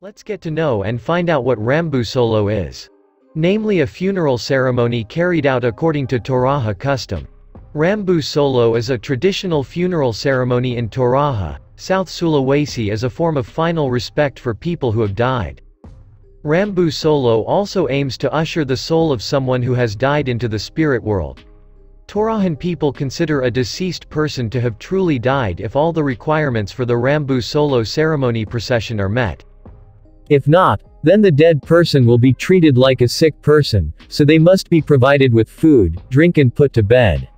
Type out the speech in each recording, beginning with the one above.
Let's get to know and find out what Rambu Solo is. Namely, a funeral ceremony carried out according to Toraja custom. Rambu Solo is a traditional funeral ceremony in Toraja, South Sulawesi, as a form of final respect for people who have died. Rambu Solo also aims to usher the soul of someone who has died into the spirit world. Torajan people consider a deceased person to have truly died if all the requirements for the Rambu Solo ceremony procession are met. If not, then the dead person will be treated like a sick person, so they must be provided with food, drink and put to bed.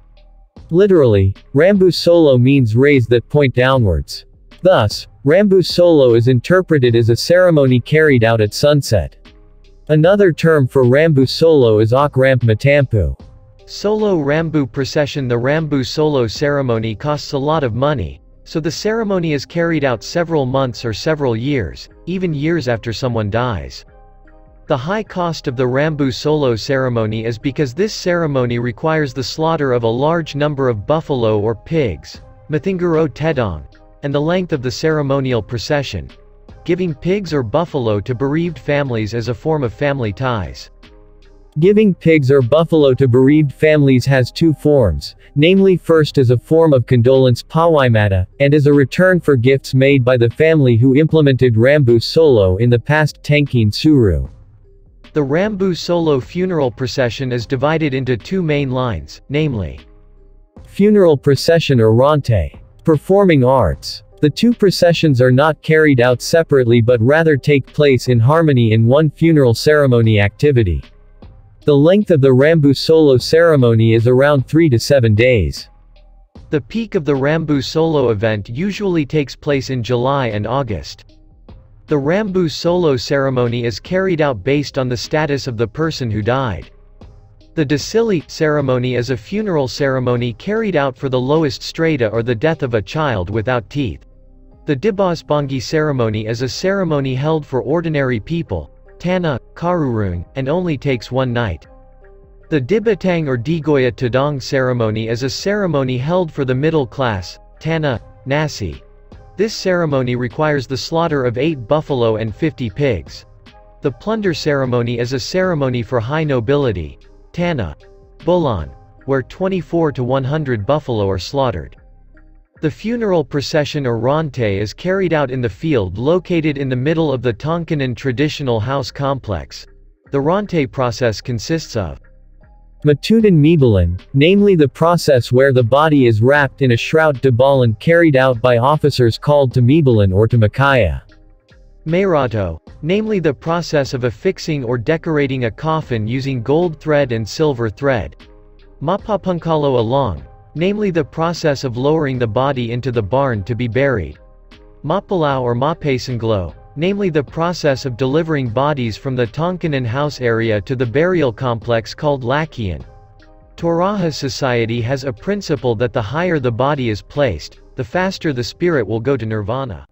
Literally, Rambu Solo means rays that point downwards. Thus, Rambu Solo is interpreted as a ceremony carried out at sunset. Another term for Rambu Solo is Ak Ramp Matampu. Solo Rambu procession. The Rambu Solo ceremony costs a lot of money, so the ceremony is carried out several months or several years, even years after someone dies. The high cost of the Rambu Solo ceremony is because this ceremony requires the slaughter of a large number of buffalo or pigs, Mathingaro Tedong, and the length of the ceremonial procession, giving pigs or buffalo to bereaved families as a form of family ties. Giving pigs or buffalo to bereaved families has two forms, namely first as a form of condolence Pawaimata, and as a return for gifts made by the family who implemented Rambu Solo in the past Tangkin Suru. The Rambu Solo funeral procession is divided into two main lines, namely funeral procession or Rante. Performing arts. The two processions are not carried out separately but rather take place in harmony in one funeral ceremony activity. The length of the Rambu Solo ceremony is around 3 to 7 days. The peak of the Rambu Solo event usually takes place in July and August. The Rambu Solo ceremony is carried out based on the status of the person who died. The Dasili ceremony is a funeral ceremony carried out for the lowest strata or the death of a child without teeth. The Dibasbangi ceremony is a ceremony held for ordinary people, Tana, Karurung, and only takes one night. The Dibatang or Digoya Tadong ceremony is a ceremony held for the middle class, Tana, Nasi. This ceremony requires the slaughter of 8 buffalo and 50 pigs. The plunder ceremony is a ceremony for high nobility, Tana, Bulan, where 24 to 100 buffalo are slaughtered. The funeral procession or Rante is carried out in the field located in the middle of the Tongkanan traditional house complex. The Rante process consists of Matudan Mibalan, namely the process where the body is wrapped in a shroud Dabalan carried out by officers called to Mibalan or to Makaya. Mayrato, namely the process of affixing or decorating a coffin using gold thread and silver thread. Mapapungkalo along, namely the process of lowering the body into the barn to be buried. Mapalau or Mapasanglo, namely the process of delivering bodies from the Tongkanan house area to the burial complex called Lakian. Toraja society has a principle that the higher the body is placed, the faster the spirit will go to nirvana.